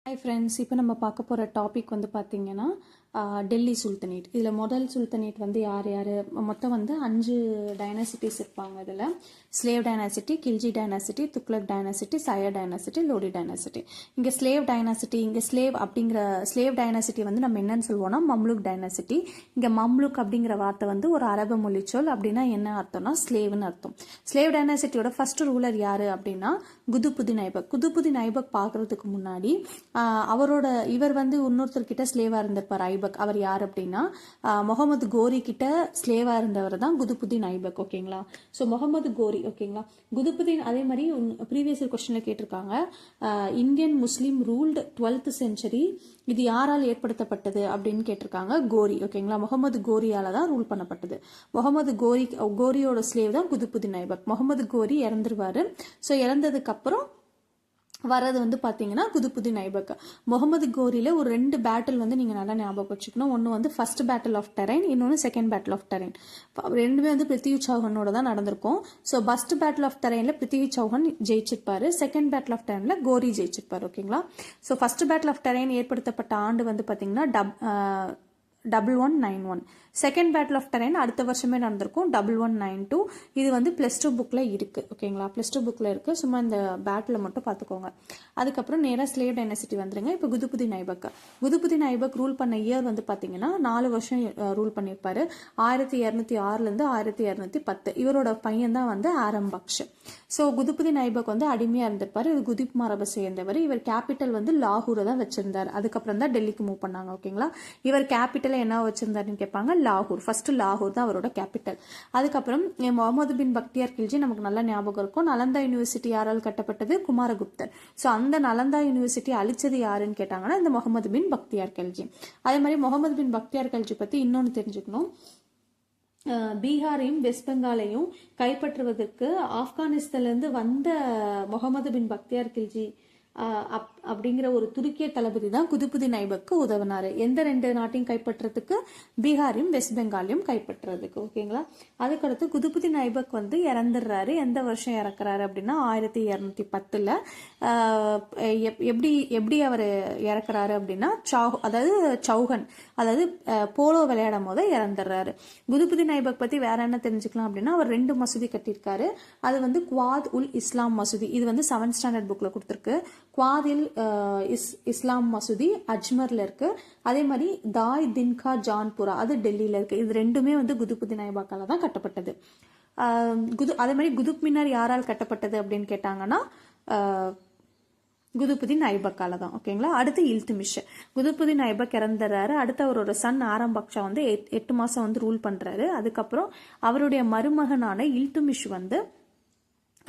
Hi friends, இப்போ நம்ம பார்க்க போகிற டாபிக் வந்து பார்த்திங்கன்னா டெல்லி சுல்தனேட். இதில் முதல் சுல்தனேட் வந்து யார் யார், மொத்தம் வந்து 5 டைனாசிட்டிஸ் இருப்பாங்க. இதில் slave dynasty, Khilji dynasty, Tughlaq dynasty, Sayyid dynasty, Lodi dynasty. இங்கே ஸ்லேவ் டைனாசிட்டி, இங்கே ஸ்லேவ் டைனாசிட்டி வந்து நம்ம என்னன்னு சொல்லுவோம்னா மம்லுக் டைனாசிட்டி. இங்கே மம்லுக் அப்படிங்கிற வார்த்தை வந்து ஒரு அரபு மொழி சொல். அப்படின்னா என்ன அர்த்தம்னா ஸ்லேவ்னு அர்த்தம். ஸ்லேவ் டைனாசிட்டியோட ஃபர்ஸ்ட் ரூலர் யார் அப்படின்னா குதுபுதீன் ஐபக். குதுபுதீன் ஐபக் பார்க்கறதுக்கு முன்னாடி இவர் வந்து இன்னொருத்தர்கிட்ட ஸ்லேவா இருந்திருப்பார் ஐபக். அவர் யார் அப்படின்னா முகமது கோரி கிட்ட ஸ்லேவா இருந்தவர் தான் குதுபுதீன் ஐபக். ஓகேங்களா? ஸோ முகமது கோரி. ஓகேங்களா? குதுபுதீன் அதே மாதிரி ப்ரீவியஸ் கொஸ்டின்ல கேட்டிருக்காங்க, Indian Muslim ruled 12th century, இது யாரால் ஏற்படுத்தப்பட்டது அப்படின்னு கேட்டிருக்காங்க. கோரி. ஓகேங்களா? முகமது கோரியால தான் ரூல் பண்ணப்பட்டது. முகமது கோரியோட ஸ்லேவ் தான் குதுபுதீன் ஐபக். முகமது கோரி இறந்துருவாரு. ஸோ இறந்ததுக்கு அப்புறம் வரது வந்து பார்த்தீங்கன்னா குதுபுதீன் ஐபக். முகமது கோரியில் ஒரு 2 பேட்டில் வந்து நீங்கள் நல்லா ஞாபகம் வச்சுக்கணும். ஒன்று வந்து ஃபர்ஸ்ட் பேட்டில் ஆஃப் டெரைன், இன்னொன்று செகண்ட் பேட்டில் ஆஃப் டெரைன். ரெண்டுமே வந்து பிருத்திவி சௌஹனோட தான் நடந்திருக்கும். ஸோ ஃபர்ஸ்ட் பேட்டில் ஆஃப் டெரைனில் பிருத்திவி சௌஹன் ஜெயிச்சிருப்பாரு, செகண்ட் பேட்டில் ஆஃப் டெரைனில் கோரி ஜெயிச்சிருப்பாரு. ஓகேங்களா? So first battle of Tarain ஏற்படுத்தப்பட்ட ஆண்டு வந்து பார்த்தீங்கன்னா 1191. செகண்ட் பேட்டில் ஆஃப் டெரைன் அடுத்த வருஷமே நடந்திருக்கும், 1192. இது வந்து +2 புக்கில் இருக்குது. ஓகேங்களா? +2 புக்கில் இருக்குது. சும்மா இந்த பேட்டில் மட்டும் பார்த்துக்கோங்க. அதுக்கப்புறம் நேராக ஸ்லேவ் டைனாசிட்டி வந்துருங்க. இப்போ குதுபுதீன் ஐபக். குதுபுதீன் ஐபக் ரூல் பண்ண இயர் வந்து பார்த்தீங்கன்னா 4 வருஷம் ரூல் பண்ணியிருப்பாரு. 1206லேருந்து 1210. இவரோட பையன் தான் வந்து ஆரம்பக்ஷ். ஸோ குதுபுதீன் ஐபக் வந்து அடிமையாக இருந்திருப்பாரு. இவர் குதிப் மரபை சேர்ந்தவர். இவர் கேபிட்டல் வந்து லாகூரை தான் வச்சிருந்தார். அதுக்கப்புறம் தான் டெல்லிக்கு மூவ் பண்ணாங்க. ஓகேங்களா? இவர் கேபிட்டல் என்ன வச்சிருந்தாருன்னு கேட்பாங்க, லாகூர். ஃபர்ஸ்ட் லாகூர் தான் அவரோட கேபிட்டல். அதுக்கப்புறம் முகமது பின் பக்தியார் கில்ஜி நமக்கு நல்ல ஞாபகம் இருக்கும். நலந்தா யூனிவர்சிட்டி யாரால் கட்டப்பட்டது? குமாரகுப்தர். ஸோ அந்த நலந்தா யூனிவர்சிட்டி அழிச்சது யாருன்னு கேட்டாங்கன்னா இந்த முகமது பின் பக்தியார் கில்ஜி. அதே மாதிரி முகமது பின் பக்தியார் கில்ஜி பத்தி இன்னொன்று தெரிஞ்சுக்கணும். பீகாரையும் வெஸ்ட் பெங்காலையும் கைப்பற்றுவதற்கு ஆப்கானிஸ்தான்லேருந்து வந்த முகமது பின் பக்தியார் கில்ஜி அப்படிங்கிற ஒரு துருக்கிய தளபதி தான் குதுபுதீன் ஐபக்கு உதவினாரு. எந்த 2 நாட்டையும் கைப்பற்றதுக்கு? பீகாரையும் வெஸ்ட் பெங்காலையும் கைப்பற்றுறதுக்கு. ஓகேங்களா? அதுக்கடுத்து குதுபுதீன் ஐபக் வந்து இறந்துடுறாரு. எந்த வருஷம் இறக்குறாரு அப்படின்னா 1210. எப்படி அவர் இறக்குறாரு அப்படின்னா சௌஹன், அதாவது போலோ விளையாடும் போது இறந்துடுறாரு. குதுபுதீன் ஐபக் பத்தி வேற என்ன தெரிஞ்சுக்கலாம் அப்படின்னா அவர் 2 மசூதி கட்டியிருக்காரு. அது வந்து குவாத் உல் இஸ்லாம் மசூதி. இது வந்து 7th standard புக்ல கொடுத்துருக்கு. குவாதில் இஸ்லாம் மசூதி அஜ்மர்ல இருக்கு. அதே மாதிரி தாய் தின்கா ஜான்புரா, அது டெல்லியில இருக்கு. இது ரெண்டுமே வந்து குதுபுதீன் ஐபக்கால தான் கட்டப்பட்டது. அதே மாதிரி குதுப் மினார் யாரால் கட்டப்பட்டது அப்படின்னு கேட்டாங்கன்னா குதுபுதீன் ஐபக்கால தான். ஓகேங்களா? அடுத்து இல்துமிஷ். குதுபுதீன் ஐபக் இறந்துறாரு. அடுத்து அவரோட சன் ஆரம்பக்ஷா வந்து 8 மாசம் வந்து ரூல் பண்றாரு. அதுக்கப்புறம் அவருடைய மருமகனான இல்துமிஷ் வந்து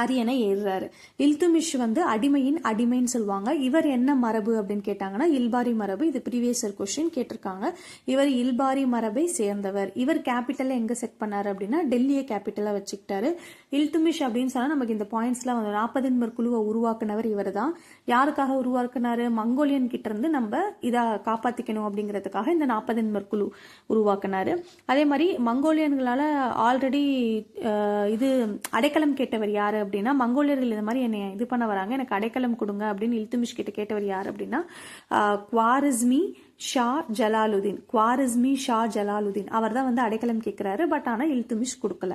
அரியணை ஏறுறாரு. இல்துமிஷ் வந்து அடிமைன்னு சொல்லுவாங்க. இவர் என்ன மரபு அப்படின்னு கேட்டாங்கன்னா இல்பாரி மரபு. இது ப்ரீவியஸ் கொஸ்டின் கேட்டிருக்காங்க. இவர் இல்பாரி மரபை சேர்ந்தவர். இவர் கேபிட்டலை எங்க செட் பண்ணாரு அப்படின்னா டெல்லியை கேபிட்டலா வச்சுக்கிட்டாரு. இல்துமிஷ் அப்படின்னு சொன்னா நமக்கு இந்த பாயிண்ட்ஸ்லாம் வந்து 40 குழுவை உருவாக்குனவர் இவர் தான். யாருக்காக உருவாக்குனாரு? மங்கோலியன் கிட்ட இருந்து நம்ம இதை காப்பாத்திக்கணும் அப்படிங்கிறதுக்காக இந்த 40 குழு உருவாக்குனாரு. அதே மாதிரி மங்கோலியன்களால ஆல்ரெடி இது அடைக்கலம் கேட்டவர் யாரு அப்படின்னா மங்கோலியர்கள் இந்த மாதிரி என்னை இது பண்ண வராங்க, எனக்கு அடைக்கலம் கொடுங்க அப்படின்னு இல்துமிஷ் கிட்ட கேட்டவர் யார் அப்படின்னா குவாரிஸ்மி ஷா ஜலாலுதீன். அவர் தான் வந்து அடைக்கலம் கேட்கிறாரு. பட் ஆனால் இல்துமிஷ் கொடுக்கல.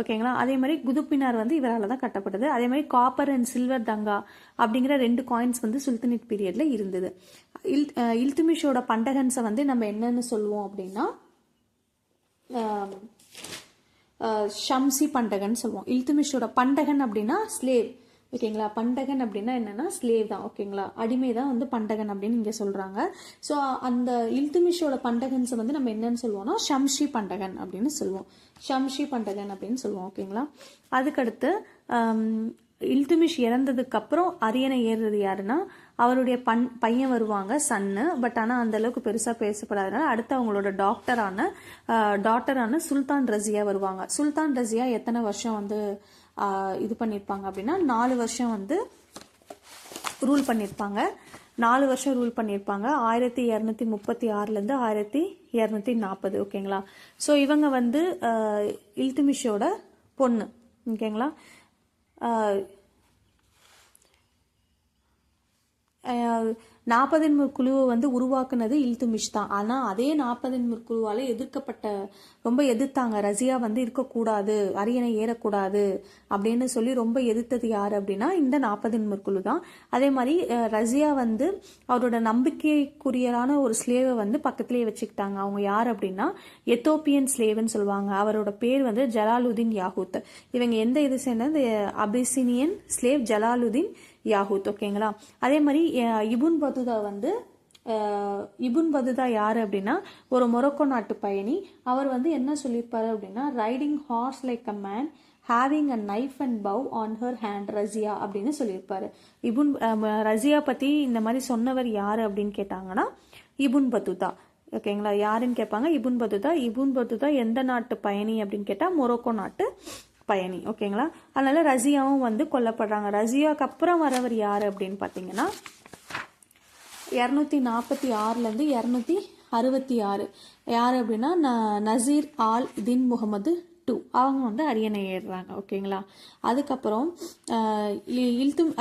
ஓகேங்களா? அதே மாதிரி குதுப் மினார் வந்து இவரால் தான் கட்டப்பட்டது. அதே மாதிரி காப்பர் அண்ட் சில்வர் தங்கா அப்படிங்கிற 2 காயின்ஸ் வந்து சுல்தனேட் பீரியட்ல இருந்தது. இல்துமிஷோட பண்டகன்ஸை வந்து நம்ம என்னன்னு சொல்லுவோம் அப்படின்னா ஷம்சி பண்டகன் சொல்லுவோம். இல்துமிஷோட பண்டகன் அப்படின்னா ஸ்லேவ். ஓகேங்களா? பண்டகன் அப்படின்னா என்னன்னா ஸ்லேவ் தான். ஓகேங்களா? அடிமை தான் வந்து பண்டகன் அப்படின்னு இங்க சொல்றாங்க. ஸோ அந்த இல்துமிஷோட பண்டகன்ஸை வந்து நம்ம என்னன்னு சொல்லுவோம்னா ஷம்ஷி பண்டகன் அப்படின்னு சொல்லுவோம். ஷம்ஷி பண்டகன் அப்படின்னு சொல்லுவோம். ஓகேங்களா? அதுக்கடுத்து இல்துமிஷ் இறந்ததுக்கு அப்புறம் அரியணை ஏறுறது யாருன்னா அவருடைய பையன் வருவாங்க, சன்னு. பட் ஆனால் அந்த அளவுக்கு பெருசாக பேசப்படாதனால அடுத்து அவங்களோட டாக்டரான சுல்தான் ரசியா வருவாங்க. சுல்தான் ரசியா எத்தனை வருஷம் வந்து இது பண்ணியிருப்பாங்க அப்படின்னா 4 வருஷம் வந்து ரூல் பண்ணியிருப்பாங்க. 4 வருஷம் ரூல் பண்ணியிருப்பாங்க. 1236லேருந்து 1240. ஓகேங்களா? ஸோ இவங்க வந்து இல்துமிஷோட பொண்ணு. ஓகேங்களா? 40 குழுவை வந்து உருவாக்குனது இல்துமிஷ் தான். ஆனால் அதே 40 குழுவால் ரொம்ப எதிர்த்தாங்க. ரசியா வந்து இருக்கக்கூடாது, அரியணை ஏறக்கூடாது அப்படின்னு சொல்லி ரொம்ப எதிர்த்தது யார் அப்படின்னா இந்த 40 குழு தான். அதே மாதிரி ரசியா வந்து அவரோட நம்பிக்கைக்குரியரான ஒரு ஸ்லேவை வந்து பக்கத்திலேயே வச்சுக்கிட்டாங்க. அவங்க யார் அப்படின்னா எத்தோப்பியன் ஸ்லேவ்னு சொல்லுவாங்க. அவரோட பேர் வந்து ஜலாலுதீன் யாகூத். இவங்க எந்த இது சேர்ந்தது? அபிசினியன் ஸ்லேவ் ஜலாலுதீன் யாகூத். ஓகேங்களா. அதே மாதிரி இபுன் பதுதா யாரு அப்படின்னா ஒரு மொரோக்கோ நாட்டு பயணி. அவர் வந்து என்ன சொல்லியிருப்பாரு அப்படின்னா riding horse like a man having a knife and bow on her hand Razia அப்படின்னு சொல்லியிருப்பாரு. ரசியா பத்தி இந்த மாதிரி சொன்னவர் யாரு அப்படின்னு கேட்டாங்கன்னா இபுன் பதுதா. ஓகேங்களா. யாருன்னு கேட்பாங்க? இபுன் பதுதா எந்த நாட்டு பயணி அப்படின்னு கேட்டா மொரோக்கோ நாட்டு பயணி. ஓகேங்களா. அதனால ரசியாவும் வந்து கொல்லப்படுறாங்க. ரசியாவுக்கு அப்புறம் வரவர் யாரு அப்படின்னு பாத்தீங்கன்னா 246 266 யாரு அப்படின்னா நசீர் ஆல் தின் முகமது II அவங்க வந்து அரியணை ஏறுறாங்க. ஓகேங்களா. அதுக்கப்புறம்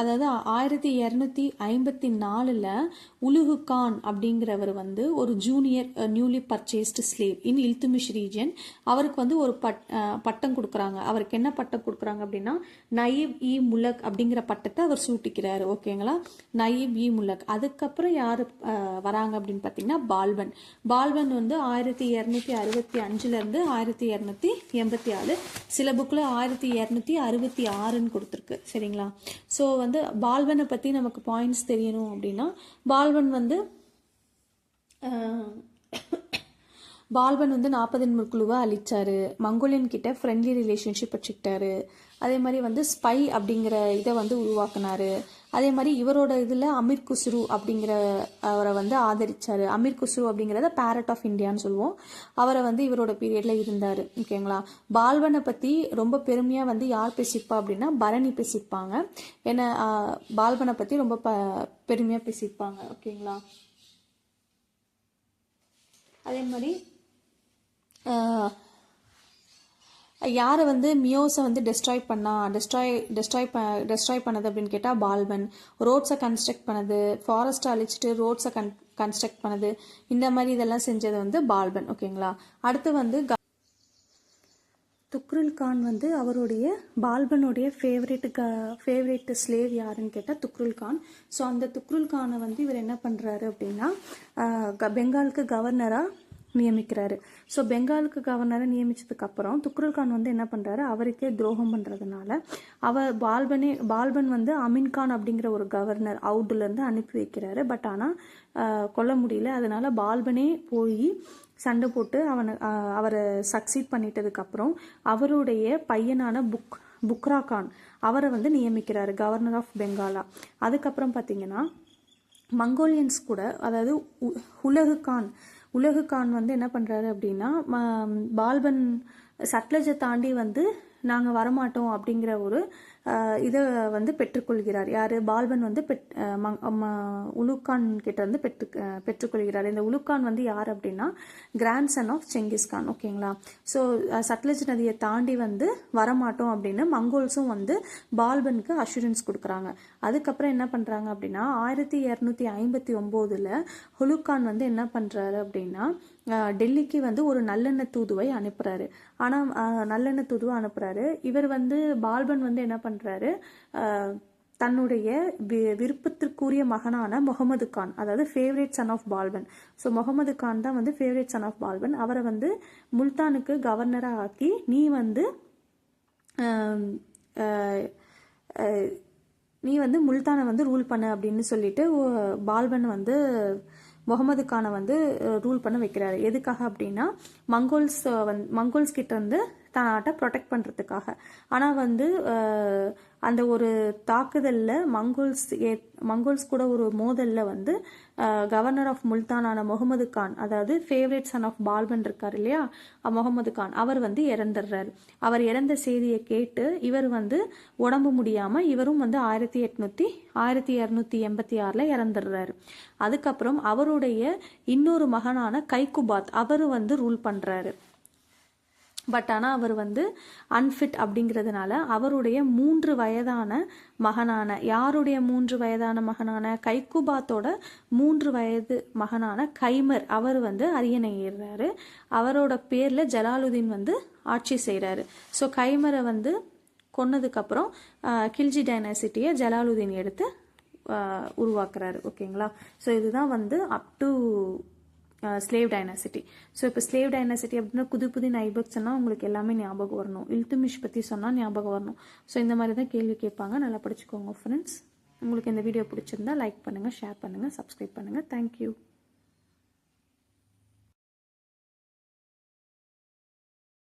அதாவது 1254 உலுகு கான் அப்படிங்கிறவர் வந்து ஒரு ஜூனியர் நியூலி பர்ச்சேஸ்டு ஸ்லேவ் இன் இல்துமிஷ் ரீஜன். அவருக்கு வந்து ஒரு பட்டம் கொடுக்குறாங்க. அவருக்கு என்ன பட்டம் கொடுக்குறாங்க அப்படின்னா நயீப் இ முலக் அப்படிங்கிற பட்டத்தை அவர் சூட்டிக்கிறாரு. ஓகேங்களா. நயீப் இ முலக். அதுக்கப்புறம் யாரு வராங்க அப்படின்னு பார்த்தீங்கன்னா பால்பன் வந்து 1265 1287. சில புக்கில் 1266 கொடுத்துருக்கு. சரிங்களா. ஸோ வந்து பால்பனை பற்றி நமக்கு பாயிண்ட்ஸ் தெரியணும் அப்படின்னா பால்பன் வந்து 40 குழுவை அழிச்சாரு. மங்கோலியன் கிட்ட ஃப்ரெண்ட்லி ரிலேஷன்ஷிப் வச்சுக்கிட்டாரு. அதே மாதிரி வந்து ஸ்பை அப்படிங்கிற இதை வந்து உருவாக்குனாரு. அதே மாதிரி இவரோட இதில் அமீர் குஸ்ரு அப்படிங்கிற அவரை வந்து ஆதரிச்சாரு. அமீர் குஸ்ரு அப்படிங்கிறத பேரட் ஆஃப் இந்தியான்னு சொல்லுவோம். அவரை வந்து இவரோட பீரியட்ல இருந்தாரு. ஓகேங்களா. பால்பனை பற்றி ரொம்ப பெருமையாக வந்து யார் பேசிப்பா அப்படின்னா பரணி பேசிப்பாங்க. ஏன்னா பால்பனை பற்றி ரொம்ப பெருமையாக பேசிப்பாங்க. ஓகேங்களா. அதே மாதிரி யாரை வந்து மியோஸை வந்து டெஸ்ட்ராய் பண்ணது அப்படின்னு கேட்டால் பால்பன். ரோட்ஸை கன்ஸ்ட்ரக்ட் பண்ணது, ஃபாரஸ்ட்டை அழிச்சிட்டு ரோட்ஸை கன்ஸ்ட்ரக்ட் பண்ணது, இந்த மாதிரி இதெல்லாம் செஞ்சது வந்து பால்பன். ஓகேங்களா. அடுத்து வந்து துக்ருல் கான் வந்து அவருடைய பால்பனுடைய ஃபேவரேட் ஸ்லேவ் யாருன்னு கேட்டால் துக்ருல் கான். ஸோ அந்த துக்ருல் கானை வந்து இவர் என்ன பண்ணுறாரு அப்படின்னா பெங்காலுக்கு கவர்னராக நியமிக்கிறாரு. ஸோ பெங்காலுக்கு கவர்னரை நியமிச்சதுக்கு அப்புறம் துக்ருல் கான் வந்து என்ன பண்றாரு, அவருக்கே துரோகம் பண்றதுனால பால்பன் வந்து அமீன் கான் அப்படிங்கிற ஒரு கவர்னர் அவுட்ல இருந்து அனுப்பி வைக்கிறாரு. பட் ஆனால் கொல்ல முடியல. அதனால பால்பனே போய் சண்டை போட்டு அவரை சக்சீட் பண்ணிட்டதுக்கு அப்புறம் அவருடைய பையனான புக்ரா கான் அவரை வந்து நியமிக்கிறாரு கவர்னர் ஆஃப் பெங்காலா. அதுக்கப்புறம் பார்த்தீங்கன்னா மங்கோலியன்ஸ் கூட, அதாவது உலகு கான் வந்து என்ன பண்றாரு அப்படின்னா பால்பன் சட்லஜை தாண்டி வந்து நாங்கள் வரமாட்டோம் அப்படிங்கிற ஒரு இதை வந்து பெற்றுக்கொள்கிறார். யார்? பால்பன் வந்து உலுக்கான் கிட்ட இருந்து பெற்றுக்கொள்கிறார். இந்த உலுக்கான் வந்து யார் அப்படின்னா கிராண்ட் சன் ஆஃப் செங்கிஸ்கான். ஓகேங்களா. ஸோ சட்லஜ் நதியை தாண்டி வந்து வரமாட்டோம் அப்படின்னு மங்கோல்ஸும் வந்து பால்பனுக்கு அஷூரன்ஸ் கொடுக்குறாங்க. அதுக்கப்புறம் என்ன பண்ணுறாங்க அப்படின்னா 1259 ஹுலுக்கான் வந்து என்ன பண்ணுறாரு அப்படின்னா டெல்லிக்கு வந்து ஒரு நல்லெண்ணெய் தூதுவை அனுப்புறாரு. ஆனால் நல்லெண்ணெய் தூதுவை அனுப்புறாரு. இவர் வந்து பால்பன் வந்து என்ன பண்றாரு, தன்னுடைய விருப்பத்திற்குரிய மகனான முகமது கான், அதாவது favourite son of Balban. So Muhammad Khan தான் வந்து ஃபேவரேட் சன் ஆஃப் பால்பன். அவரை வந்து முல்தானுக்கு கவர்னராக ஆக்கி நீ வந்து முல்தானை வந்து ரூல் பண்ணு அப்படின்னு சொல்லிட்டு பால்பன் வந்து முகமது கானை வந்து ரூல் பண்ண வைக்கிறாரு. எதுக்காக அப்படின்னா மங்கோல்ஸ் கிட்ட இருந்து தன்னாட்ட ப்ரொடெக்ட் பண்ணுறதுக்காக. ஆனால் வந்து அந்த ஒரு தாக்குதலில் மங்கோல்ஸ் கூட ஒரு மோதலில் வந்து கவர்னர் ஆஃப் முல்தானான முகமது கான், அதாவது ஃபேவரேட் சன் ஆஃப் பால்பன் இருக்கார் இல்லையா, முகமது கான், அவர் வந்து இறந்துடுறாரு. அவர் இறந்த செய்தியை கேட்டு இவர் வந்து உடம்பு முடியாமல் இவரும் வந்து 1286 இறந்துடுறாரு. அதுக்கப்புறம் அவருடைய இன்னொரு மகனான கைகுபாத் அவர் வந்து ரூல் பண்ணுறாரு. பட் ஆனால் அவர் வந்து அன்ஃபிட் அப்படிங்கிறதுனால அவருடைய 3 வயதான மகனான, யாருடைய 3 வயதான மகனான, கைக்குபாத்தோட 3 வயது மகனான கைமர், அவர் வந்து அரியணை ஏறுறாரு. அவரோட பேரில் ஜலாலுதீன் வந்து ஆட்சி செய்கிறாரு. ஸோ கைமரை வந்து கொன்னதுக்கப்புறம் கில்ஜி டைனாசிட்டியை ஜலாலுதீன் எடுத்து உருவாக்குறாரு. ஓகேங்களா? ஸோ இதுதான் வந்து up to slave dynasty. So இப்போ ஸ்லேவ் டைனாசிட்டி அப்படின்னா புது ஐபக் சொன்னால் உங்களுக்கு எல்லாமே ஞாபகம் வரணும். இல்துமிஷ் பற்றி சொன்னால் ஞாபகம் வரணும். ஸோ இந்த மாதிரி தான் கேள்வி கேட்பாங்க. நல்லா படிச்சுக்கோங்க ஃப்ரெண்ட்ஸ். உங்களுக்கு இந்த வீடியோ பிடிச்சிருந்தா லைக் பண்ணுங்கள், ஷேர் பண்ணுங்கள், சப்ஸ்கிரைப் பண்ணுங்கள். தேங்க்யூ.